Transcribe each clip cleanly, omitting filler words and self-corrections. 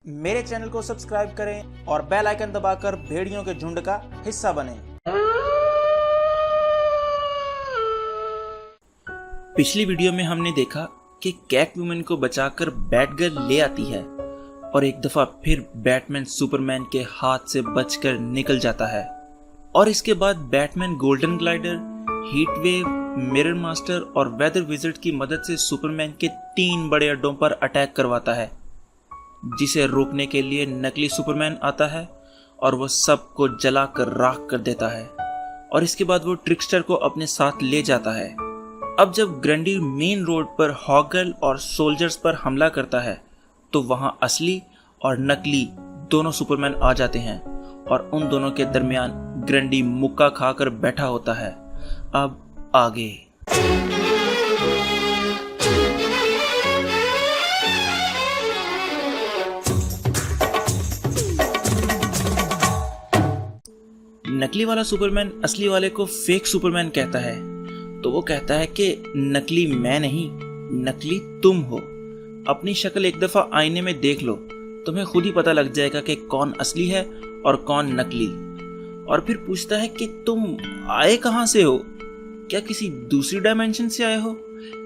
मेरे चैनल को सब्सक्राइब करें और बेल आइकन दबाकर भेड़ियों के झुंड का हिस्सा बनें। पिछली वीडियो में हमने देखा कि कैटवुमन को बचाकर बैटगर्ल ले आती है और एक दफा फिर बैटमैन सुपरमैन के हाथ से बचकर निकल जाता है और इसके बाद Batman golden glider, heat wave, mirror master और वेदर विज़र्ड की मदद से सुपरमैन के 3 बड़े अड्डों पर अटैक करवाता है, जिसे रोकने के लिए नकली सुपरमैन आता है और वो सबको जलाकर राख कर देता है और इसके बाद वो ट्रिकस्टर को अपने साथ ले जाता है। अब जब ग्रंडी मेन रोड पर हॉकगर्ल और सोल्जर्स पर हमला करता है तो वहां असली और नकली दोनों सुपरमैन आ जाते हैं और उन दोनों के दरमियान ग्रंडी मुक्का खाकर बैठा होता है। अब आगे नकली वाला सुपरमैन असली वाले को फेक सुपरमैन कहता है, तो वो कहता है कि नकली मैं नहीं, नकली तुम हो। अपनी शक्ल एक दफा आईने में देख लो, तुम्हें खुद ही पता लग जाएगा कि कौन असली है और कौन नकली। और फिर पूछता है कि तुम आए कहां से हो? क्या किसी दूसरी डायमेंशन से आए हो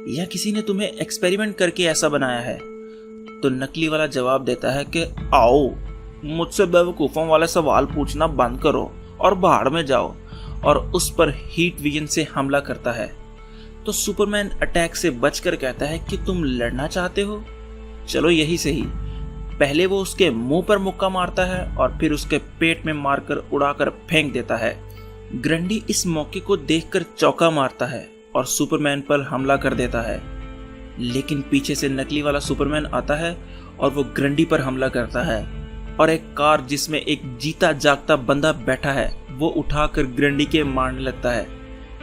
या किसी ने तुम्हें एक्सपेरिमेंट करके ऐसा बनाया है? तो नकली वाला जवाब देता है कि आओ, मुझसे बेवकूफों वाले सवाल पूछना बंद करो और बाहर में जाओ, और उस पर हीट विजन से हमला करता है। तो सुपरमैन अटैक से बचकर कहता है कि तुम लड़ना चाहते हो, चलो यही सही। पहले वो उसके मुंह पर मुक्का मारता है और फिर उसके पेट में मारकर उड़ाकर फेंक देता है। ग्रंडी इस मौके को देखकर चौका मारता है और सुपरमैन पर हमला कर देता है, लेकिन पीछे से नकली वाला सुपरमैन आता है और वो ग्रंडी पर हमला करता है और एक कार जिसमें एक जीता जागता बंदा बैठा है वो उठाकर ग्रंडी के मारने लगता है,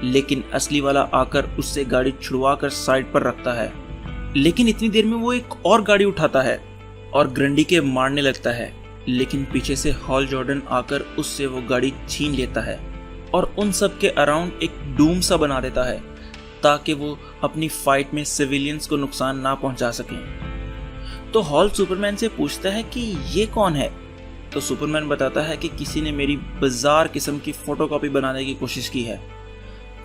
लेकिन असली वाला आकर उससे गाड़ी छुड़वा कर साइड पर रखता है। लेकिन इतनी देर में वो एक और गाड़ी उठाता है और ग्रंडी के मारने लगता है, लेकिन पीछे से हॉल जॉर्डन आकर उससे वो गाड़ी छीन लेता है और उन सब के अराउंड एक डूम सा बना देता है ताकि वो अपनी फाइट में सिविलियंस को नुकसान ना पहुंचा सकें। तो हॉल सुपरमैन से पूछता है कि ये कौन है? तो सुपरमैन बताता है कि किसी ने मेरी बाजार किस्म की फोटोकॉपी बनाने की कोशिश की है।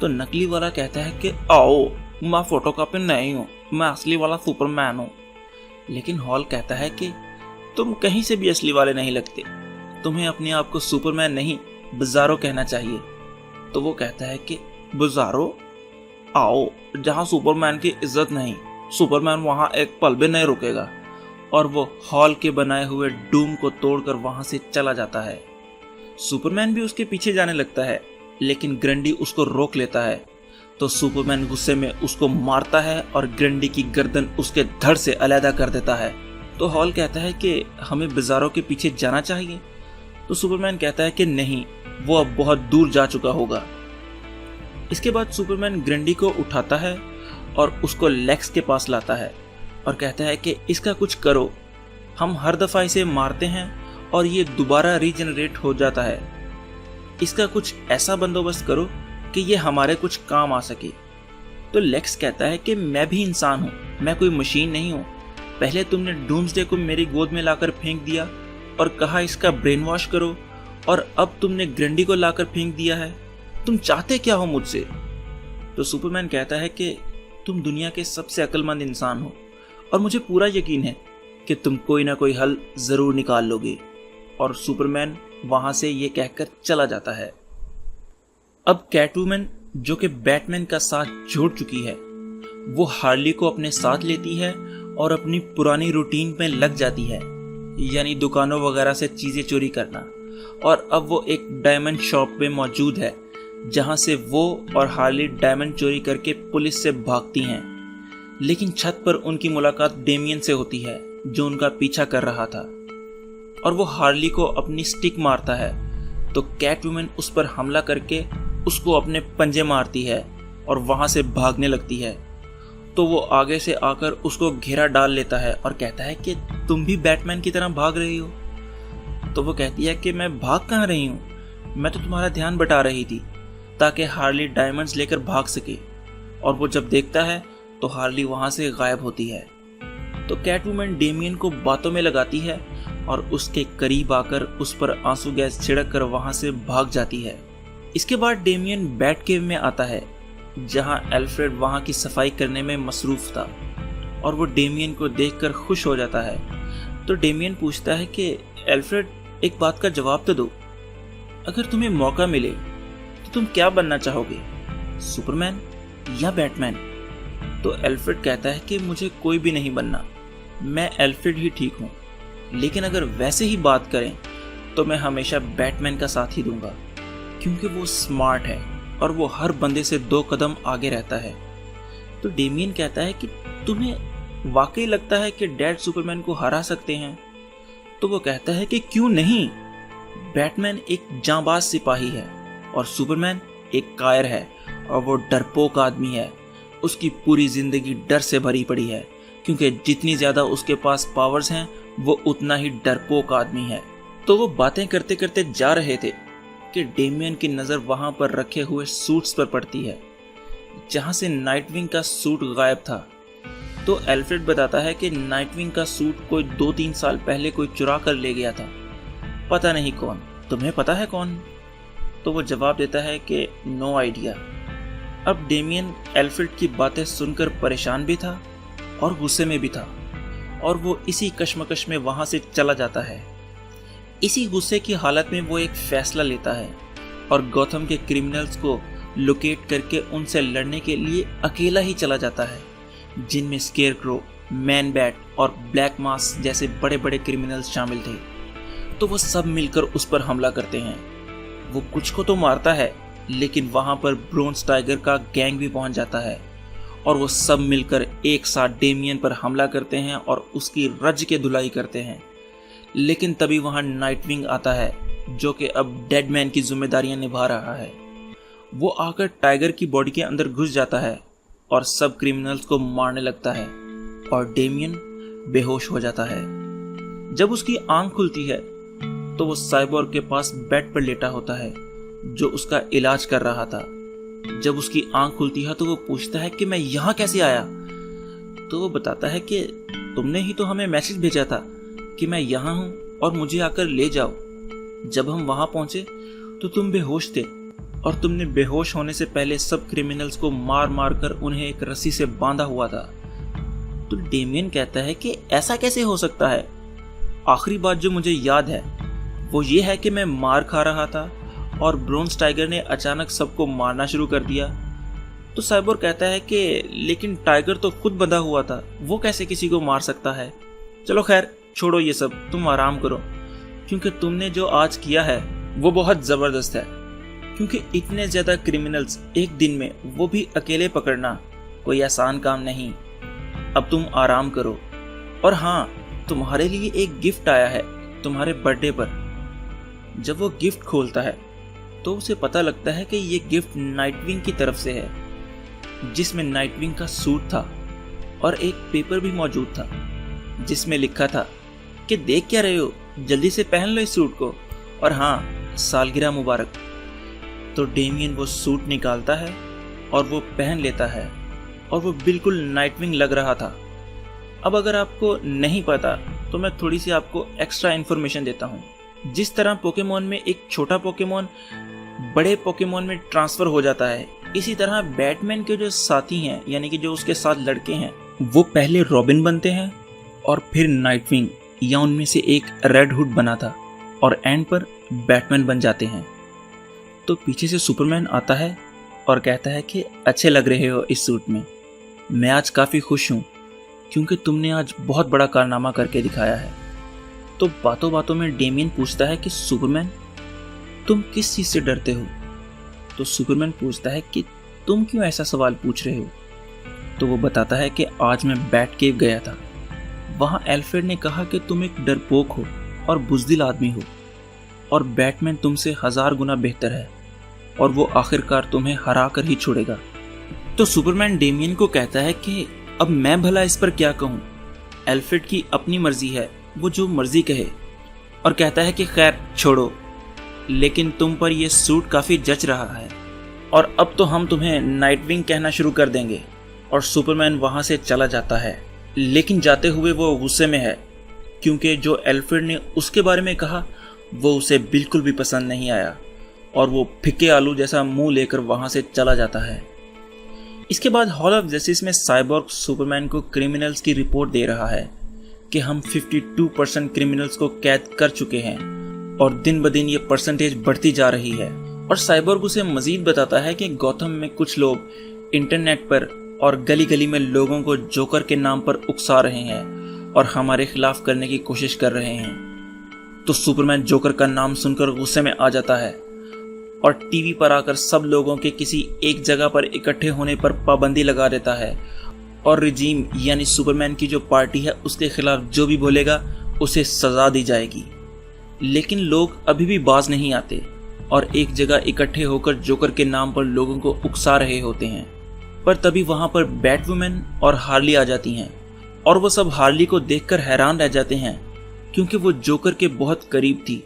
तो नकली वाला कहता है कि आओ, मैं फोटोकॉपी नहीं हूँ, मैं असली वाला सुपरमैन हूँ। लेकिन हॉल कहता है कि तुम कहीं से भी असली वाले नहीं लगते, तुम्हें अपने आप को सुपरमैन नहीं बाजारो कहना चाहिए। तो वो कहता है कि बाजारो? आओ, जहाँ सुपरमैन की इज्जत नहीं, सुपरमैन वहाँ एक पल भी नहीं रुकेगा। और वो हॉल के बनाए हुए डूम को तोड़कर वहां से चला जाता है। सुपरमैन भी उसके पीछे जाने लगता है, लेकिन ग्रंडी उसको रोक लेता है। तो सुपरमैन गुस्से में उसको मारता है और ग्रंडी की गर्दन उसके धड़ से अलग कर देता है। तो हॉल कहता है कि हमें बाजारों के पीछे जाना चाहिए। तो सुपरमैन कहता है कि नहीं, वो अब बहुत दूर जा चुका होगा। इसके बाद सुपरमैन ग्रंडी को उठाता है और उसको लेक्स के पास लाता है और कहता है कि इसका कुछ करो, हम हर दफा इसे मारते हैं और ये दोबारा रीजनरेट हो जाता है। इसका कुछ ऐसा बंदोबस्त करो कि ये हमारे कुछ काम आ सके। तो लेक्स कहता है कि मैं भी इंसान हूँ, मैं कोई मशीन नहीं हूँ। पहले तुमने डूम्सडे को मेरी गोद में लाकर फेंक दिया और कहा इसका ब्रेन वॉश करो, और अब तुमने ग्रंडी को लाकर फेंक दिया है। तुम चाहते क्या हो मुझसे? तो सुपरमैन कहता है कि तुम दुनिया के सबसे अक्लमंद इंसान हो और मुझे पूरा यकीन है कि तुम कोई ना कोई हल जरूर निकाल लोगे। और सुपरमैन वहां से ये कहकर चला जाता है। अब कैटवुमन, जो कि बैटमैन का साथ छोड़ चुकी है, वो हार्ली को अपने साथ लेती है और अपनी पुरानी रूटीन में लग जाती है, यानी दुकानों वगैरह से चीजें चोरी करना। और अब वो एक डायमंड शॉप में मौजूद है जहां से वो और हार्ली डायमंड चोरी करके पुलिस से भागती हैं। लेकिन छत पर उनकी मुलाकात डेमियन से होती है, जो उनका पीछा कर रहा था, और वो हार्ली को अपनी स्टिक मारता है। तो कैटवुमन उस पर हमला करके उसको अपने पंजे मारती है और वहां से भागने लगती है। तो वो आगे से आकर उसको घेरा डाल लेता है और कहता है कि तुम भी बैटमैन की तरह भाग रही हो? तो वो कहती है कि मैं भाग कहाँ रही हूँ, मैं तो तुम्हारा ध्यान बटा रही थी ताकि हार्ली डायमंड्स लेकर भाग सके। और वो जब देखता है तो हार्ली वहां से गायब होती है। तो कैटवुमन डेमियन को बातों में लगाती है और उसके करीब आकर उस पर आंसू गैस छिड़क कर वहां से भाग जाती है। इसके बाद डेमियन बैट केव में आता है जहां एल्फ्रेड वहां की सफाई करने में मसरूफ था और वो डेमियन को देखकर खुश हो जाता है। तो डेमियन पूछता है कि एल्फ्रेड, एक बात का जवाब तो दो, अगर तुम्हें मौका मिले तो तुम क्या बनना चाहोगे, सुपरमैन या बैटमैन? तो एल्फ्रेड कहता है कि मुझे कोई भी नहीं बनना, मैं एल्फ्रेड ही ठीक हूँ, लेकिन अगर वैसे ही बात करें तो मैं हमेशा बैटमैन का साथ ही दूंगा, क्योंकि वो स्मार्ट है और वो हर बंदे से 2 कदम आगे रहता है। तो डेमियन कहता है कि तुम्हें वाकई लगता है कि डैड सुपरमैन को हरा सकते हैं? तो वो कहता है कि क्यों नहीं, बैटमैन एक जांबाज सिपाही है और सुपरमैन एक कायर है और वो डरपोक आदमी है। उसकी पूरी जिंदगी डर से भरी पड़ी है, क्योंकि जितनी ज्यादा उसके पास पावर्स हैं वो उतना ही डरपोक आदमी है। तो वो बातें करते करते जा रहे थे कि डेमियन की नज़र वहां पर रखे हुए सूट्स पर पड़ती है जहां से नाइटविंग का सूट गायब था। तो एल्फ्रेड बताता है कि नाइटविंग का सूट कोई 2-3 साल पहले कोई चुरा कर ले गया था, पता नहीं कौन। तुम्हें पता है कौन? तो वो जवाब देता है कि नो आइडिया। अब डेमियन एल्फ्रेड की बातें सुनकर परेशान भी था और गुस्से में भी था और वो इसी कश्मकश में वहां से चला जाता है। इसी गुस्से की हालत में वो एक फैसला लेता है और गौथम के क्रिमिनल्स को लोकेट करके उनसे लड़ने के लिए अकेला ही चला जाता है, जिनमें स्केयरक्रो, मैन बैट और ब्लैक मास जैसे बड़े बड़े क्रिमिनल्स शामिल थे। तो वो सब मिलकर उस पर हमला करते हैं। वो कुछ को तो मारता है, लेकिन वहां पर ब्रोंज टाइगर का गैंग भी पहुंच जाता है और वो सब मिलकर एक साथ डेमियन पर हमला करते हैं और उसकी रज के धुलाई करते हैं। लेकिन तभी वहां नाइटविंग आता है, जो कि अब डेडमैन की जिम्मेदारियां निभा रहा है। वो आकर टाइगर की बॉडी के अंदर घुस जाता है और सब क्रिमिनल्स को मारने लगता है और डेमियन बेहोश हो जाता है। जब उसकी आंख खुलती है तो वो साइबोर्ग के पास बेड पर लेटा होता है, जो उसका इलाज कर रहा था। जब उसकी आंख खुलती है तो वो पूछता है कि मैं यहाँ कैसे आया? तो वो बताता है कि तुमने ही तो हमें मैसेज भेजा था कि मैं यहाँ हूँ और मुझे आकर ले जाओ। जब हम वहां पहुंचे तो तुम बेहोश थे और तुमने बेहोश होने से पहले सब क्रिमिनल्स को मार मार कर उन्हें एक रस्सी से बांधा हुआ था। तो डेमियन कहता है कि ऐसा कैसे हो सकता है? आखिरी बात जो मुझे याद है वो ये है कि मैं मार खा रहा था और ब्रोंज टाइगर ने अचानक सबको मारना शुरू कर दिया। तो साइबोर्ग कहता है कि लेकिन टाइगर तो खुद बंधा हुआ था, वो कैसे किसी को मार सकता है? चलो खैर छोड़ो ये सब, तुम आराम करो, क्योंकि तुमने जो आज किया है वो बहुत जबरदस्त है। क्योंकि इतने ज्यादा क्रिमिनल्स एक दिन में, वो भी अकेले पकड़ना, कोई आसान काम नहीं। अब तुम आराम करो। और हाँ, तुम्हारे लिए एक गिफ्ट आया है तुम्हारे बर्थडे पर। जब वो गिफ्ट खोलता है तो उसे पता लगता है कि ये गिफ्ट नाइटविंग की तरफ से है, जिसमें नाइटविंग का सूट था और एक पेपर भी मौजूद था जिसमें लिखा था कि देख क्या रहे हो, जल्दी से पहन लो इस सूट को, और हाँ, सालगिरह मुबारक। तो डेमियन वो सूट निकालता है और वो पहन लेता है और वो बिल्कुल नाइटविंग लग रहा था। अब अगर आपको नहीं पता तो मैं थोड़ी सी आपको एक्स्ट्रा इन्फॉर्मेशन देता हूँ। जिस तरह पोकेमोन में एक छोटा पोकेमोन बड़े पोकेमोन में ट्रांसफर हो जाता है, इसी तरह बैटमैन के जो साथी हैं, यानी कि जो उसके साथ लड़के हैं, वो पहले रॉबिन बनते हैं और फिर नाइटविंग या उनमें से एक रेड हुड बना था और एंड पर बैटमैन बन जाते हैं। तो पीछे से सुपरमैन आता है और कहता है कि अच्छे लग रहे हो इस सूट में, मैं आज काफ़ी खुश हूँ क्योंकि तुमने आज बहुत बड़ा कारनामा करके दिखाया है। तो बातों बातों में डेमियन पूछता है कि सुपरमैन, तुम किस चीज़ से डरते हो? तो सुपरमैन पूछता है कि तुम क्यों ऐसा सवाल पूछ रहे हो? तो वो बताता है कि आज मैं बैट केव गया था, वहाँ एल्फ्रेड ने कहा कि तुम एक डरपोक हो और बुज़दिल आदमी हो और बैटमैन तुमसे 1000 गुना बेहतर है और वो आखिरकार तुम्हें हरा कर ही छोड़ेगा। तो सुपरमैन डेमियन को कहता है कि अब मैं भला इस पर क्या कहूँ, एल्फ्रेड की अपनी मर्जी है, वो जो मर्जी कहे। और कहता है कि खैर छोड़ो, लेकिन तुम पर यह सूट काफ़ी जच रहा है और अब तो हम तुम्हें नाइटविंग कहना शुरू कर देंगे। और सुपरमैन वहाँ से चला जाता है, लेकिन जाते हुए वो गुस्से में है क्योंकि जो एल्फ्रेड ने उसके बारे में कहा वो उसे बिल्कुल भी पसंद नहीं आया और वो फिक्के आलू जैसा मुंह लेकर वहां से चला जाता है। इसके बाद हॉल ऑफ जस्टिस में साइबोर्ग सुपरमैन को क्रिमिनल्स की रिपोर्ट दे रहा है कि हम 52% क्रिमिनल्स को कैद कर चुके हैं और दिन ब दिन ये परसेंटेज बढ़ती जा रही है। और साइबोर्ग उसे मजीद बताता है कि गौथम में कुछ लोग इंटरनेट पर और गली गली में लोगों को जोकर के नाम पर उकसा रहे हैं और हमारे खिलाफ करने की कोशिश कर रहे हैं। तो सुपरमैन जोकर का नाम सुनकर गुस्से में आ जाता है और टीवी पर आकर सब लोगों के किसी एक जगह पर इकट्ठे होने पर पाबंदी लगा देता है और रिजीम यानी सुपरमैन की जो पार्टी है उसके खिलाफ जो भी बोलेगा उसे सजा दी जाएगी। लेकिन लोग अभी भी बाज नहीं आते और एक जगह इकट्ठे होकर जोकर के नाम पर लोगों को उकसा रहे होते हैं। पर तभी वहां पर बैटवुमन और हार्ली आ जाती हैं और वो सब हार्ली को देखकर हैरान रह जाते हैं क्योंकि वो जोकर के बहुत करीब थी।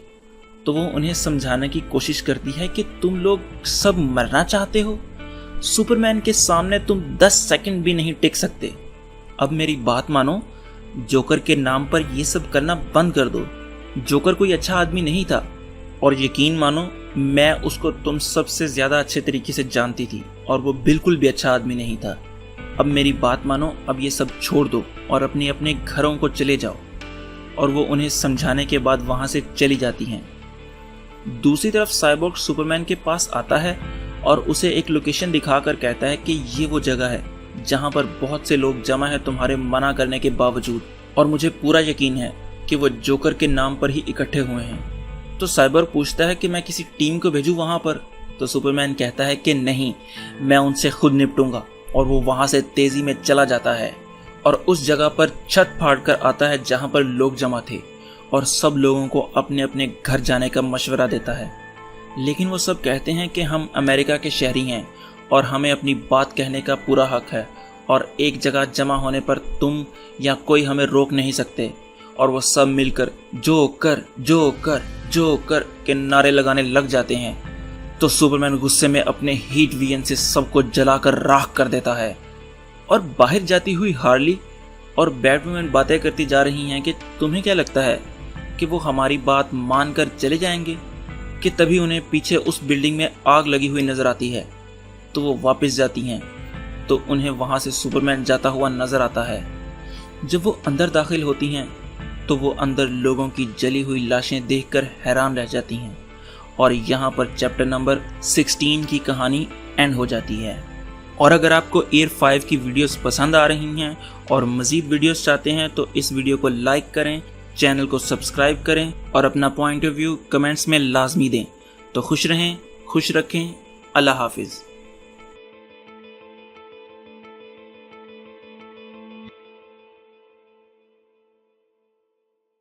तो वो उन्हें समझाने की कोशिश करती है कि तुम लोग सब मरना चाहते हो, सुपरमैन के सामने तुम 10 सेकंड भी नहीं टिक सकते। अब मेरी बात मानो, जोकर के नाम पर ये सब करना बंद कर दो। जोकर कोई अच्छा आदमी नहीं था और यकीन मानो मैं उसको तुम सबसे ज्यादा अच्छे तरीके से जानती थी और वो बिल्कुल भी अच्छा आदमी नहीं था। अब मेरी बात मानो, अब ये सब छोड़ दो और अपने अपने घरों को चले जाओ। और वो उन्हें समझाने के बाद वहां से चली जाती हैं। दूसरी तरफ साइबोर्ग सुपरमैन के पास आता है और उसे एक लोकेशन दिखाकर कहता है कि ये वो जगह है जहां पर बहुत से लोग जमा है तुम्हारे मना करने के बावजूद, और मुझे पूरा यकीन है कि वो जोकर के नाम पर ही इकट्ठे हुए हैं। तो साइबोर्ग पूछता है कि मैं किसी टीम को भेजूं वहां पर। तो सुपरमैन कहता है कि नहीं, मैं उनसे खुद निपटूंगा। और वो वहां से तेजी में चला जाता है और उस जगह पर छत फाड़ कर आता है जहां पर लोग जमा थे और सब लोगों को अपने अपने घर जाने का मशवरा देता है। लेकिन वो सब कहते हैं कि हम अमेरिका के शहरी हैं और हमें अपनी बात कहने का पूरा हक है और एक जगह जमा होने पर तुम या कोई हमें रोक नहीं सकते। और वो सब मिलकर जो कर जो कर जो कर के नारे लगाने लग जाते हैं। तो सुपरमैन गुस्से में अपने हीट विजन से सबको जलाकर राख कर देता है। और बाहर जाती हुई हार्ली और बैटवुमन बातें करती जा रही हैं कि तुम्हें क्या लगता है कि वो हमारी बात मानकर चले जाएंगे। कि तभी उन्हें पीछे उस बिल्डिंग में आग लगी हुई नजर आती है। तो वो वापस जाती हैं तो उन्हें वहां से सुपरमैन जाता हुआ नजर आता है। जब वो अंदर दाखिल होती हैं तो वो अंदर लोगों की जली हुई लाशें देखकर हैरान रह जाती हैं। और यहाँ पर चैप्टर नंबर 16 की कहानी एंड हो जाती है। और अगर आपको एयर 5 की वीडियोस पसंद आ रही हैं और मज़ीद वीडियोस चाहते हैं तो इस वीडियो को लाइक करें, चैनल को सब्सक्राइब करें और अपना पॉइंट ऑफ व्यू कमेंट्स में लाजमी दें। तो खुश रहें, खुश रखें। अल्लाह हाफिज़।